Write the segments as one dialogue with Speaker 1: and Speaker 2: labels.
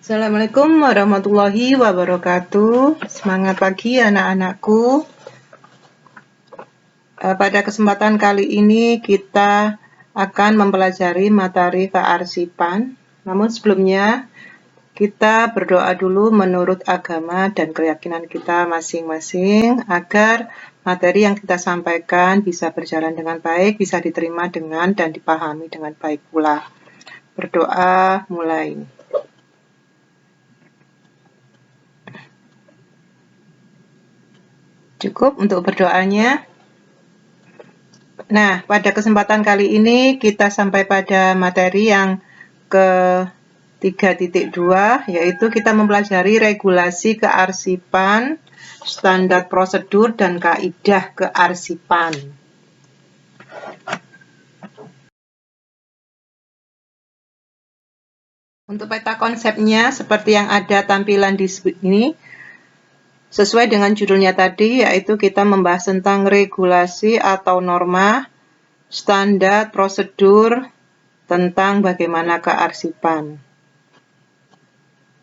Speaker 1: Assalamualaikum warahmatullahi wabarakatuh. Semangat pagi anak-anakku. Pada kesempatan kali ini kita akan mempelajari materi kearsipan. Namun sebelumnya kita berdoa dulu menurut agama dan keyakinan kita masing-masing agar materi yang kita sampaikan bisa berjalan dengan baik, bisa diterima dengan dan dipahami dengan baik pula. Berdoa mulai. Cukup untuk berdoanya. Nah, pada kesempatan kali ini kita sampai pada materi yang ke 3.2, yaitu kita mempelajari regulasi kearsipan, standar prosedur, dan kaidah kearsipan. Untuk peta konsepnya, seperti yang ada tampilan di sini, sesuai dengan judulnya tadi, yaitu kita membahas tentang regulasi atau norma, standar, prosedur, tentang bagaimana kearsipan.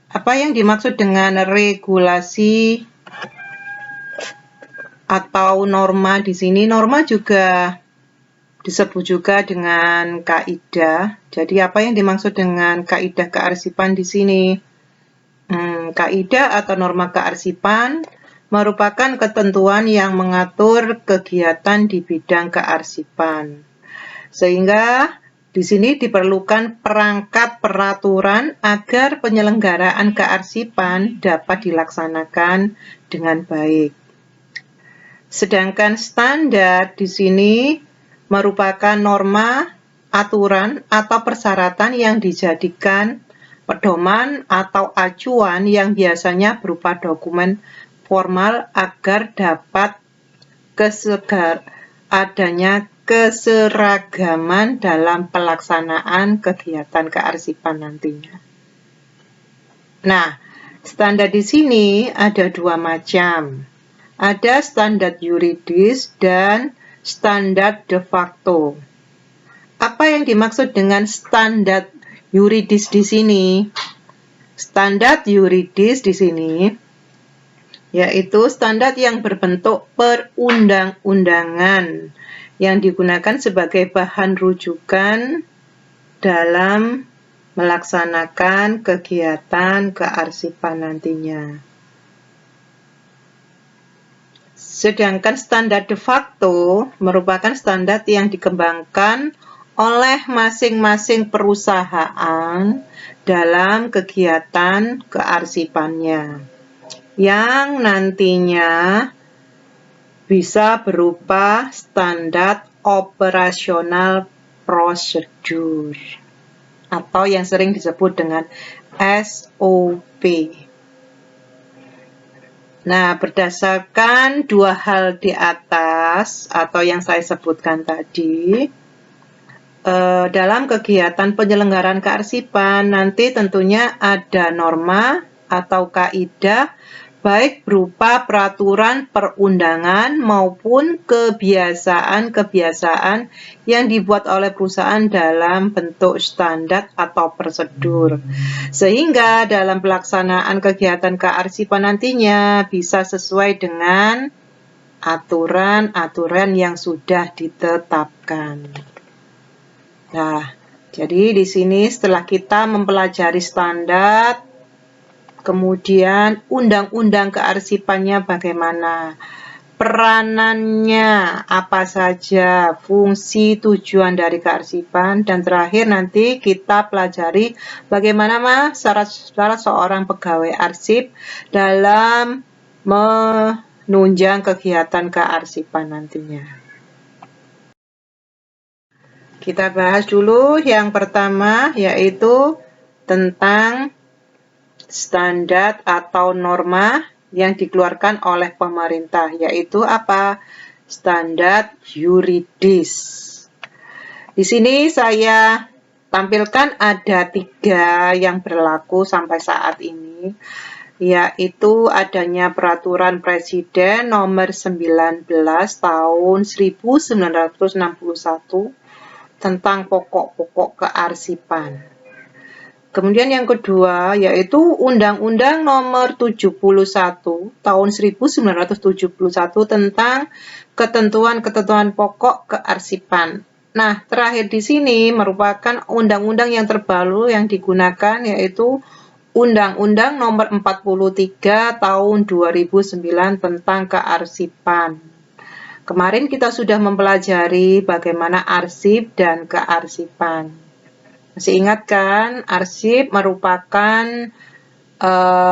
Speaker 1: Apa yang dimaksud dengan regulasi atau norma di sini? Norma juga disebut juga dengan kaidah. Jadi apa yang dimaksud dengan kaidah kearsipan di sini? Kaidah atau norma kearsipan merupakan ketentuan yang mengatur kegiatan di bidang kearsipan. Sehingga di sini diperlukan perangkat peraturan agar penyelenggaraan kearsipan dapat dilaksanakan dengan baik. Sedangkan standar di sini merupakan norma, aturan, atau persyaratan yang dijadikan pedoman atau acuan yang biasanya berupa dokumen formal agar dapat adanya keseragaman dalam pelaksanaan kegiatan kearsipan nantinya. Nah, standar di sini ada dua macam. Ada standar yuridis dan standar de facto. Apa yang dimaksud dengan standar yuridis di sini? Standar yuridis di sini yaitu standar yang berbentuk perundang-undangan yang digunakan sebagai bahan rujukan dalam melaksanakan kegiatan kearsipan nantinya. Sedangkan standar de facto merupakan standar yang dikembangkan oleh masing-masing perusahaan dalam kegiatan kearsipannya, yang nantinya bisa berupa standar operasional prosedur atau yang sering disebut dengan SOP. Nah, berdasarkan dua hal di atas atau yang saya sebutkan tadi, dalam kegiatan penyelenggaraan kearsipan nanti tentunya ada norma atau kaidah baik berupa peraturan perundangan maupun kebiasaan-kebiasaan yang dibuat oleh perusahaan dalam bentuk standar atau prosedur. Sehingga dalam pelaksanaan kegiatan kearsipan nantinya bisa sesuai dengan aturan-aturan yang sudah ditetapkan. Nah, jadi di sini setelah kita mempelajari standar, kemudian undang-undang kearsipannya bagaimana, peranannya apa saja, fungsi tujuan dari kearsipan, dan terakhir nanti kita pelajari bagaimana syarat seorang pegawai arsip dalam menunjang kegiatan kearsipan nantinya. Kita bahas dulu yang pertama, yaitu tentang standar atau norma yang dikeluarkan oleh pemerintah, yaitu apa? Standar yuridis. Di sini saya tampilkan ada 3 yang berlaku sampai saat ini, yaitu adanya Peraturan Presiden Nomor 19 Tahun 1961 tentang pokok-pokok kearsipan. Kemudian yang kedua yaitu Undang-Undang Nomor 71 Tahun 1971 tentang ketentuan-ketentuan pokok kearsipan. Nah, terakhir di sini merupakan undang-undang yang terbaru yang digunakan yaitu Undang-Undang Nomor 43 Tahun 2009 tentang kearsipan. Kemarin kita sudah mempelajari bagaimana arsip dan kearsipan. Masih ingat kan, arsip merupakan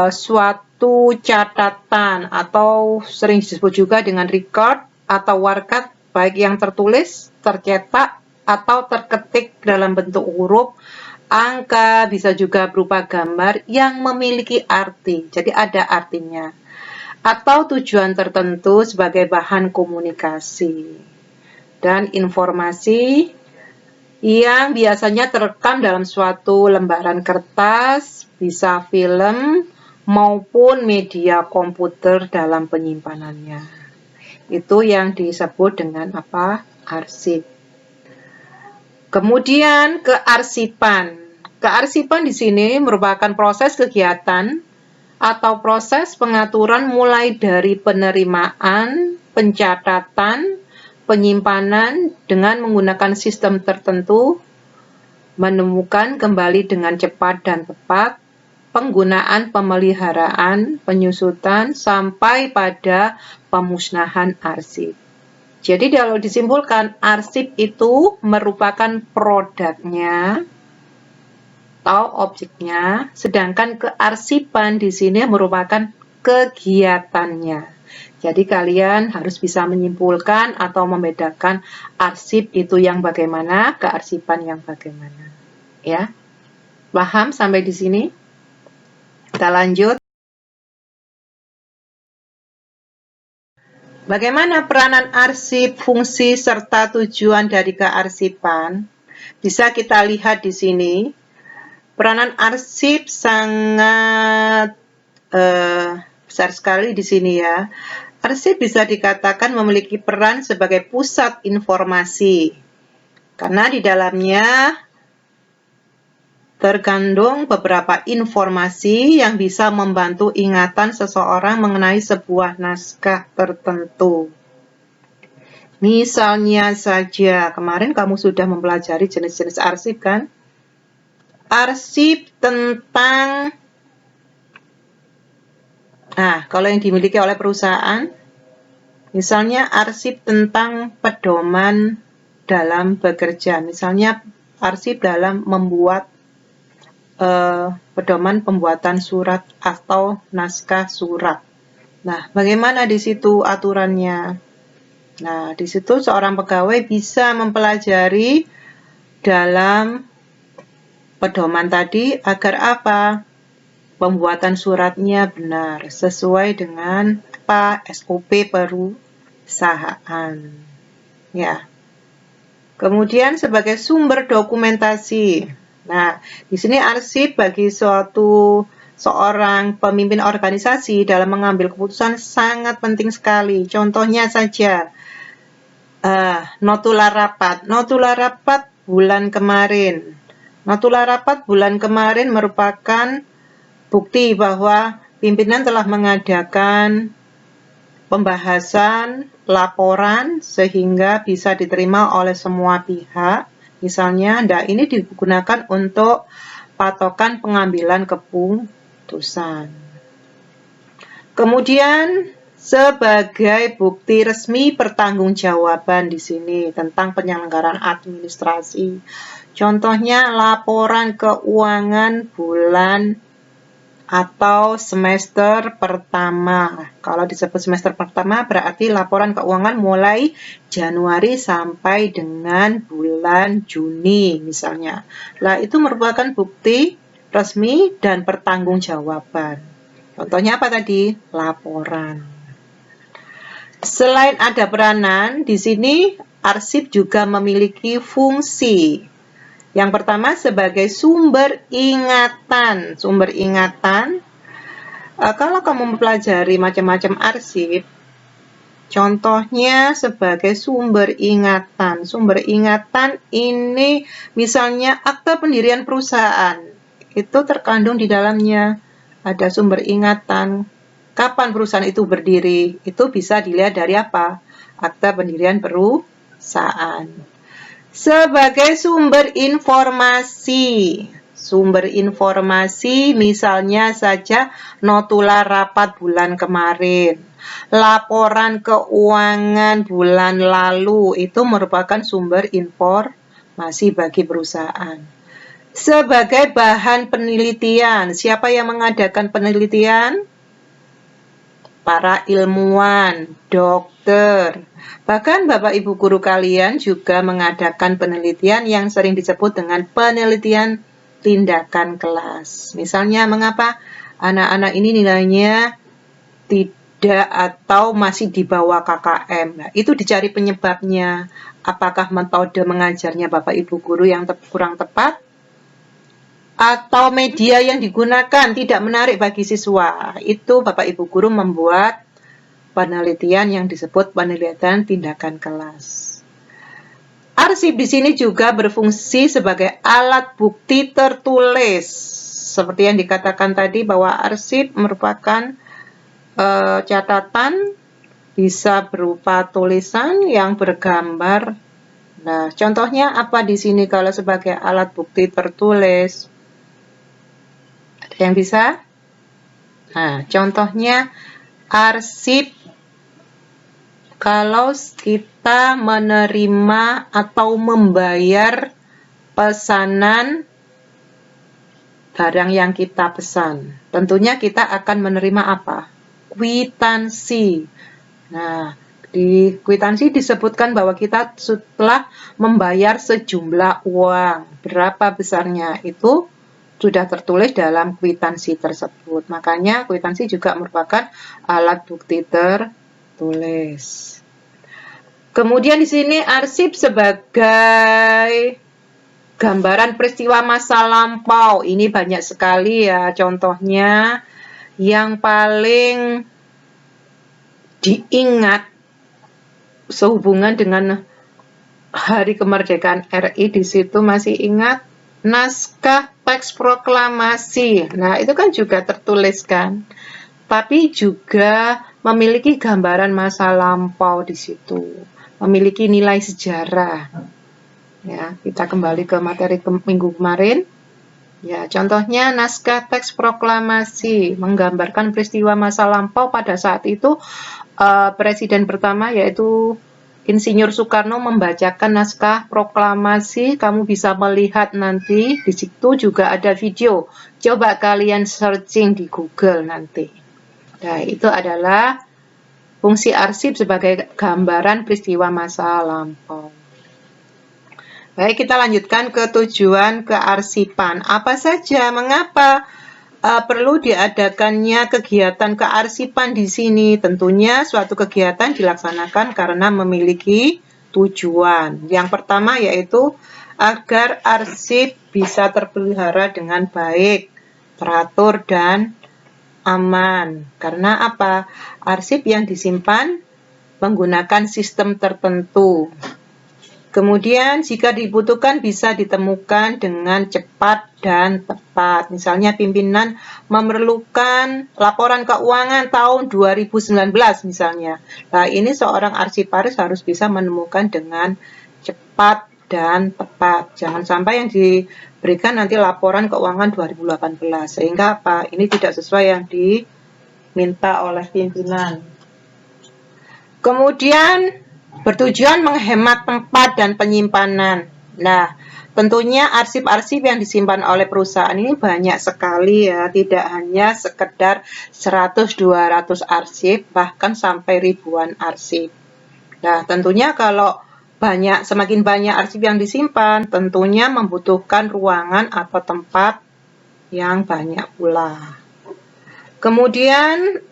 Speaker 1: suatu catatan atau sering disebut juga dengan record atau warkat, baik yang tertulis, tercetak, atau terketik dalam bentuk huruf, angka, bisa juga berupa gambar yang memiliki arti, jadi ada artinya, atau tujuan tertentu sebagai bahan komunikasi dan informasi yang biasanya terekam dalam suatu lembaran kertas, bisa film, maupun media komputer dalam penyimpanannya. Itu yang disebut dengan apa? Arsip. Kemudian kearsipan. Kearsipan di sini merupakan proses kegiatan atau proses pengaturan mulai dari penerimaan, pencatatan, penyimpanan dengan menggunakan sistem tertentu, menemukan kembali dengan cepat dan tepat, penggunaan pemeliharaan, penyusutan, sampai pada pemusnahan arsip. Jadi kalau disimpulkan, arsip itu merupakan produknya atau objeknya, sedangkan kearsipan di sini merupakan kegiatannya. Jadi kalian harus bisa menyimpulkan atau membedakan arsip itu yang bagaimana, kearsipan yang bagaimana. Ya. Paham sampai di sini? Kita lanjut. Bagaimana peranan arsip, fungsi, serta tujuan dari kearsipan? Bisa kita lihat di sini. Peranan arsip sangat besar sekali di sini ya. Arsip bisa dikatakan memiliki peran sebagai pusat informasi, karena di dalamnya terkandung beberapa informasi yang bisa membantu ingatan seseorang mengenai sebuah naskah tertentu. Misalnya saja, kemarin kamu sudah mempelajari jenis-jenis arsip kan? Arsip tentang kalau yang dimiliki oleh perusahaan, misalnya arsip tentang pedoman dalam bekerja, misalnya arsip dalam membuat pedoman pembuatan surat atau naskah surat. Nah, bagaimana di situ aturannya? Nah, di situ seorang pegawai bisa mempelajari dalam pedoman tadi agar apa? Pembuatan suratnya benar, sesuai dengan SOP perusahaan. Ya. Kemudian sebagai sumber dokumentasi. Nah, di sini arsip bagi seorang pemimpin organisasi dalam mengambil keputusan sangat penting sekali. Contohnya saja, notula rapat. Notula rapat bulan kemarin. Notula rapat bulan kemarin merupakan bukti bahwa pimpinan telah mengadakan pembahasan laporan sehingga bisa diterima oleh semua pihak. Misalnya, ini digunakan untuk patokan pengambilan keputusan. Kemudian, sebagai bukti resmi pertanggungjawaban di sini tentang penyelenggaraan administrasi. Contohnya, laporan keuangan bulan atau semester pertama. Kalau disebut semester pertama berarti laporan keuangan mulai Januari sampai dengan bulan Juni misalnya. Nah, itu merupakan bukti resmi dan pertanggungjawaban. Contohnya apa tadi? Laporan. Selain ada peranan, di sini arsip juga memiliki fungsi. Yang pertama sebagai sumber ingatan. Sumber ingatan, kalau kamu mempelajari macam-macam arsip, contohnya sebagai sumber ingatan. Sumber ingatan ini misalnya akta pendirian perusahaan. itu terkandung di dalamnya. Ada sumber ingatan. Kapan perusahaan itu berdiri? Itu bisa dilihat dari apa? Akta pendirian perusahaan. Sebagai sumber informasi. Sumber informasi misalnya saja notula rapat bulan kemarin. Laporan keuangan bulan lalu itu merupakan sumber informasi bagi perusahaan. Sebagai bahan penelitian, siapa yang mengadakan penelitian? Para ilmuwan, dokter. Bahkan Bapak Ibu guru kalian juga mengadakan penelitian yang sering disebut dengan penelitian tindakan kelas. Misalnya, mengapa anak-anak ini nilainya tidak atau masih di bawah KKM? Nah, itu dicari penyebabnya. Apakah metode mengajarnya Bapak Ibu guru yang kurang tepat? Atau media yang digunakan tidak menarik bagi siswa. Itu Bapak Ibu guru membuat penelitian yang disebut penelitian tindakan kelas. Arsip di sini juga berfungsi sebagai alat bukti tertulis. Seperti yang dikatakan tadi bahwa arsip merupakan catatan, bisa berupa tulisan yang bergambar. Nah, contohnya apa di sini kalau sebagai alat bukti tertulis? Yang bisa? Nah, contohnya arsip kalau kita menerima atau membayar pesanan barang yang kita pesan. Tentunya kita akan menerima apa? Kwitansi. Nah, di kwitansi disebutkan bahwa kita setelah membayar sejumlah uang. Berapa besarnya? Itu sudah tertulis dalam kwitansi tersebut. Makanya kwitansi juga merupakan alat bukti tertulis. Kemudian di sini arsip sebagai gambaran peristiwa masa lampau. Ini banyak sekali ya contohnya. Yang paling diingat sehubungan dengan Hari Kemerdekaan RI, di situ masih ingat naskah teks proklamasi. Nah, itu kan juga tertuliskan, tapi juga memiliki gambaran masa lampau di situ, memiliki nilai sejarah. Ya, kita kembali ke materi minggu kemarin. Ya, contohnya naskah teks proklamasi menggambarkan peristiwa masa lampau pada saat itu Presiden pertama yaitu Insinyur Soekarno membacakan naskah proklamasi. Kamu bisa melihat nanti di situ juga ada video. Coba kalian searching di Google nanti. Nah, itu adalah fungsi arsip sebagai gambaran peristiwa masa lampau. Baik, kita lanjutkan ke tujuan kearsipan. Apa saja? Mengapa perlu diadakannya kegiatan kearsipan di sini? Tentunya suatu kegiatan dilaksanakan karena memiliki tujuan. Yang pertama yaitu agar arsip bisa terpelihara dengan baik, teratur, dan aman. Karena apa? Arsip yang disimpan menggunakan sistem tertentu. Kemudian jika dibutuhkan bisa ditemukan dengan cepat dan tepat. Misalnya pimpinan memerlukan laporan keuangan tahun 2019 misalnya. Nah, ini seorang arsiparis harus bisa menemukan dengan cepat dan tepat. Jangan sampai yang diberikan nanti laporan keuangan 2018. Sehingga apa? Ini tidak sesuai yang diminta oleh pimpinan. Kemudian bertujuan menghemat tempat dan penyimpanan. Nah, tentunya arsip-arsip yang disimpan oleh perusahaan ini banyak sekali ya, tidak hanya sekedar 100-200 arsip, bahkan sampai ribuan arsip. Nah, tentunya kalau semakin banyak arsip yang disimpan, tentunya membutuhkan ruangan atau tempat yang banyak pula. Kemudian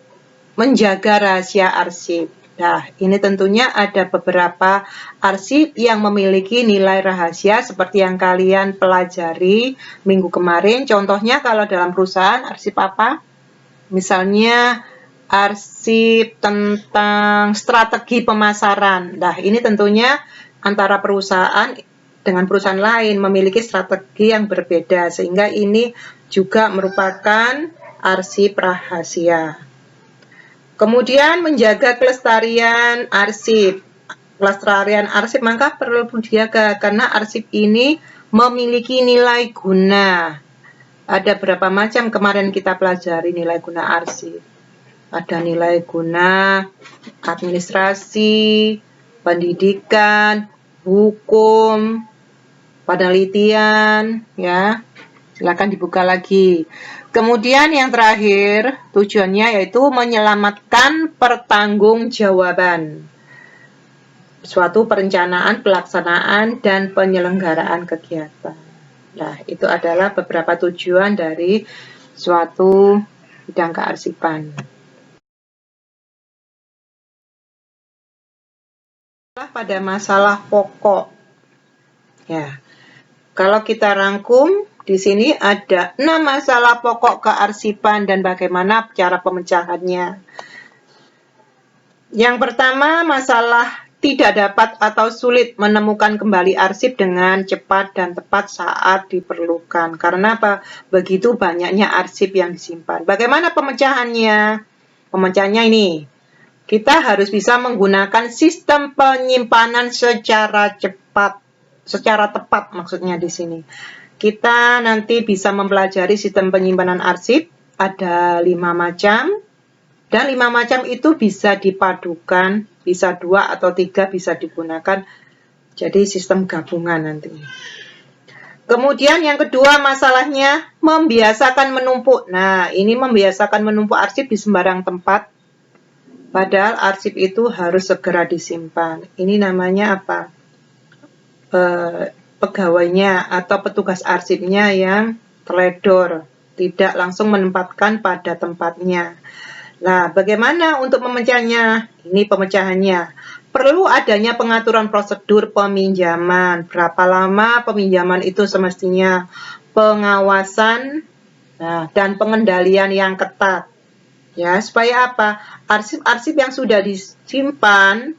Speaker 1: menjaga rahasia arsip. Nah, ini tentunya ada beberapa arsip yang memiliki nilai rahasia seperti yang kalian pelajari minggu kemarin. Contohnya kalau dalam perusahaan, arsip apa? Misalnya arsip tentang strategi pemasaran. Nah, ini tentunya antara perusahaan dengan perusahaan lain memiliki strategi yang berbeda, sehingga ini juga merupakan arsip rahasia. Kemudian menjaga kelestarian arsip. Kelestarian arsip maka perlu dijaga karena arsip ini memiliki nilai guna. Ada berapa macam kemarin kita pelajari nilai guna arsip. Ada nilai guna administrasi, pendidikan, hukum, penelitian, ya. Silakan dibuka lagi. Kemudian yang terakhir, tujuannya yaitu menyelamatkan pertanggungjawaban suatu perencanaan, pelaksanaan, dan penyelenggaraan kegiatan. Nah, itu adalah beberapa tujuan dari suatu bidang kearsipan. Pada masalah pokok. Ya. Kalau kita rangkum, di sini ada 6 masalah pokok kearsipan dan bagaimana cara pemecahannya. Yang pertama, masalah tidak dapat atau sulit menemukan kembali arsip dengan cepat dan tepat saat diperlukan. Karena apa? Begitu banyaknya arsip yang disimpan. Bagaimana pemecahannya? Pemecahannya ini. Kita harus bisa menggunakan sistem penyimpanan secara cepat. Secara tepat maksudnya di sini. Kita nanti bisa mempelajari sistem penyimpanan arsip. Ada 5 macam. Dan 5 macam itu bisa dipadukan, bisa 2 atau 3 bisa digunakan. Jadi sistem gabungan nanti. Kemudian yang kedua masalahnya membiasakan menumpuk. Nah, ini membiasakan menumpuk arsip di sembarang tempat. Padahal arsip itu harus segera disimpan. Ini namanya apa? Pegawainya atau petugas arsipnya yang teledor, tidak langsung menempatkan pada tempatnya. Nah, bagaimana untuk memecahnya? Ini pemecahannya. Perlu adanya pengaturan prosedur peminjaman. Berapa lama peminjaman itu semestinya, pengawasan, dan pengendalian yang ketat. Ya, supaya apa? Arsip-arsip yang sudah disimpan,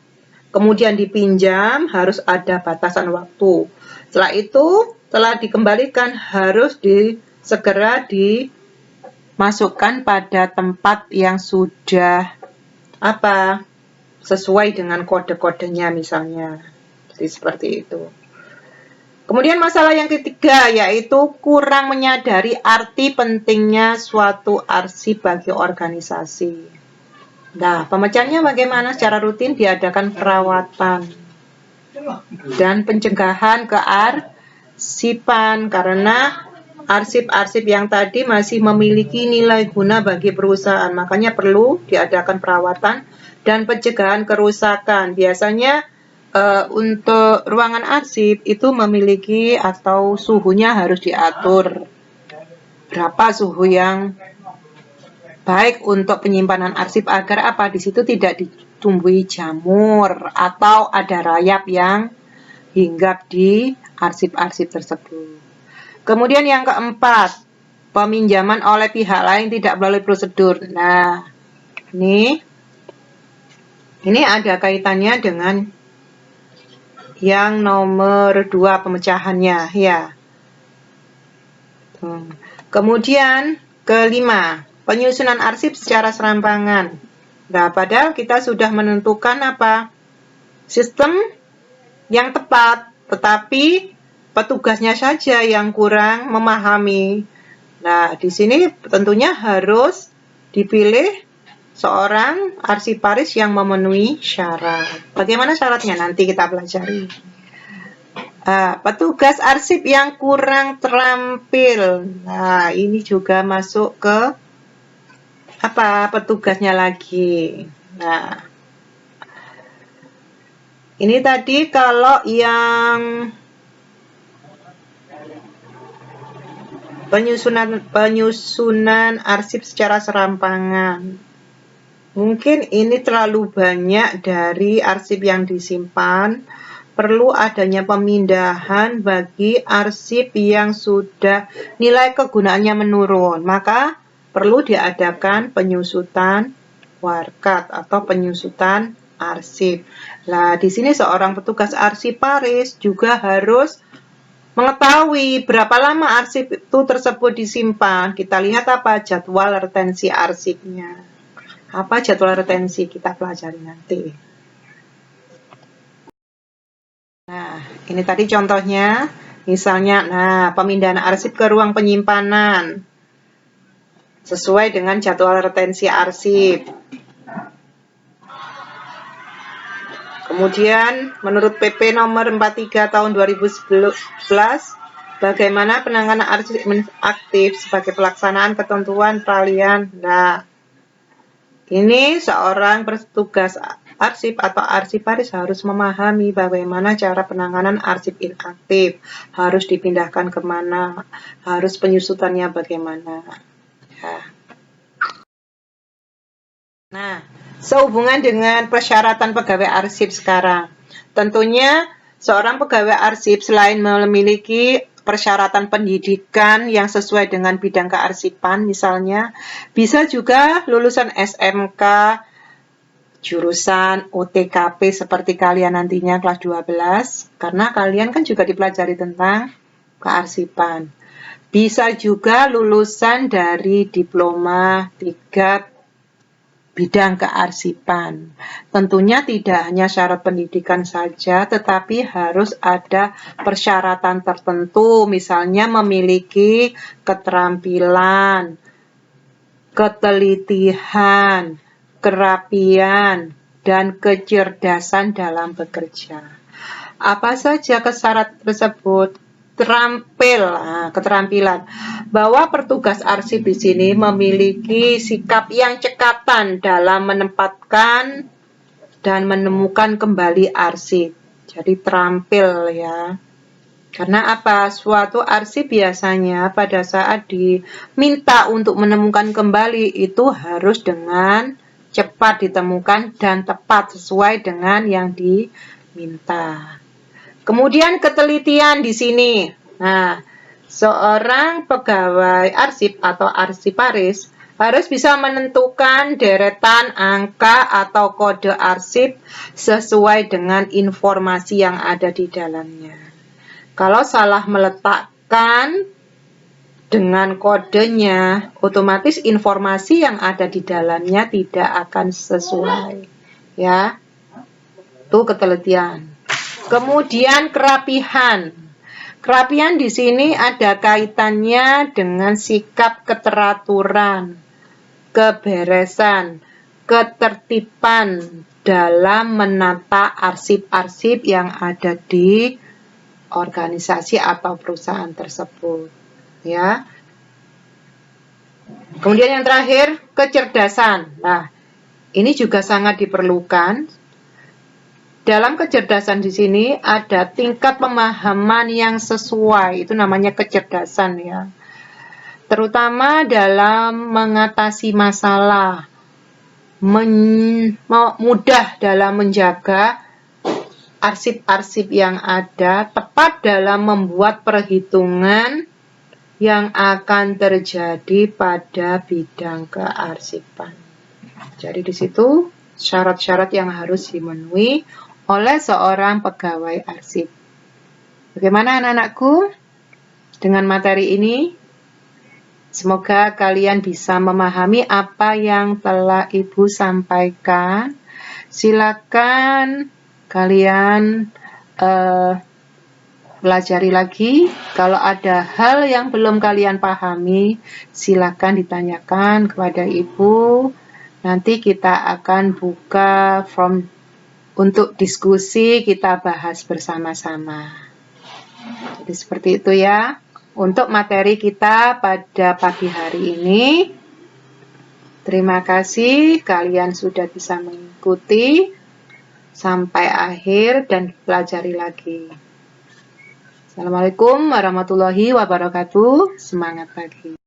Speaker 1: kemudian dipinjam, harus ada batasan waktu. Setelah itu, setelah dikembalikan, harus segera dimasukkan pada tempat yang sudah sesuai dengan kode-kodenya misalnya. Jadi seperti itu. Kemudian masalah yang ketiga yaitu kurang menyadari arti pentingnya suatu arsip bagi organisasi. Nah, pemecahannya bagaimana? Secara rutin diadakan perawatan dan pencegahan kearsipan karena arsip-arsip yang tadi masih memiliki nilai guna bagi perusahaan, makanya perlu diadakan perawatan dan pencegahan kerusakan. Biasanya untuk ruangan arsip itu memiliki atau suhunya harus diatur. Berapa suhu yang baik untuk penyimpanan arsip agar apa? Di situ tidak ditumbuhi jamur atau ada rayap yang hinggap di arsip-arsip tersebut. Kemudian yang keempat, peminjaman oleh pihak lain tidak melalui prosedur. Nah, ini ada kaitannya dengan yang nomor 2 pemecahannya, ya. Kemudian kelima, penyusunan arsip secara serampangan. Nah, padahal kita sudah menentukan sistem yang tepat, tetapi petugasnya saja yang kurang memahami. Nah, di sini tentunya harus dipilih seorang arsiparis yang memenuhi syarat. Bagaimana syaratnya? Nanti kita pelajari. Petugas arsip yang kurang terampil. Nah, ini juga masuk ke petugasnya lagi. Nah, ini tadi kalau yang penyusunan arsip secara serampangan. Mungkin ini terlalu banyak dari arsip yang disimpan. Perlu adanya pemindahan bagi arsip yang sudah nilai kegunaannya menurun. Maka perlu diadakan penyusutan warkat atau penyusutan arsip. Nah, di sini seorang petugas arsiparis juga harus mengetahui berapa lama arsip itu tersebut disimpan, kita lihat apa? Jadwal retensi arsipnya. Apa jadwal retensi? Kita pelajari nanti. Nah, ini tadi contohnya. Misalnya, nah, pemindahan arsip ke ruang penyimpanan. Sesuai dengan jadwal retensi arsip. Kemudian, menurut PP nomor 43 tahun 2011, bagaimana penanganan arsip aktif sebagai pelaksanaan ketentuan peralihan. Nah, ini seorang petugas arsip atau arsiparis harus memahami bagaimana cara penanganan arsip inaktif, harus dipindahkan kemana, harus penyusutannya bagaimana. Ya. Nah, sehubungan dengan persyaratan pegawai arsip sekarang, tentunya seorang pegawai arsip selain memiliki persyaratan pendidikan yang sesuai dengan bidang kearsipan, misalnya bisa juga lulusan SMK, jurusan OTKP seperti kalian nantinya kelas 12, karena kalian kan juga dipelajari tentang kearsipan. Bisa juga lulusan dari diploma 3 bidang kearsipan. Tentunya tidak hanya syarat pendidikan saja, tetapi harus ada persyaratan tertentu, misalnya memiliki keterampilan, ketelitian, kerapian, dan kecerdasan dalam bekerja. Apa saja syarat tersebut? Keterampilan bahwa petugas arsip di sini memiliki sikap yang cekatan dalam menempatkan dan menemukan kembali arsip. Jadi terampil ya. Karena apa? Suatu arsip biasanya pada saat diminta untuk menemukan kembali itu harus dengan cepat ditemukan dan tepat sesuai dengan yang diminta. Kemudian ketelitian di sini. Nah, seorang pegawai arsip atau arsiparis harus bisa menentukan deretan angka atau kode arsip sesuai dengan informasi yang ada di dalamnya. Kalau salah meletakkan dengan kodenya, otomatis informasi yang ada di dalamnya tidak akan sesuai. Ya, itu ketelitian. Kemudian kerapihan. Kerapihan di sini ada kaitannya dengan sikap keteraturan, keberesan, ketertiban dalam menata arsip-arsip yang ada di organisasi atau perusahaan tersebut. Ya. Kemudian yang terakhir, kecerdasan. Nah, ini juga sangat diperlukan. Dalam kecerdasan di sini ada tingkat pemahaman yang sesuai, itu namanya kecerdasan ya. Terutama dalam mengatasi masalah, mudah dalam menjaga arsip-arsip yang ada, tepat dalam membuat perhitungan yang akan terjadi pada bidang kearsipan. Jadi di situ syarat-syarat yang harus dimenuhi oleh seorang pegawai arsip. Bagaimana anak-anakku dengan materi ini? Semoga kalian bisa memahami apa yang telah Ibu sampaikan. Silakan kalian pelajari lagi. Kalau ada hal yang belum kalian pahami, silakan ditanyakan kepada Ibu. Nanti kita akan buka form untuk diskusi, kita bahas bersama-sama. Jadi seperti itu ya. Untuk materi kita pada pagi hari ini. Terima kasih kalian sudah bisa mengikuti sampai akhir dan pelajari lagi. Assalamualaikum warahmatullahi wabarakatuh. Semangat pagi.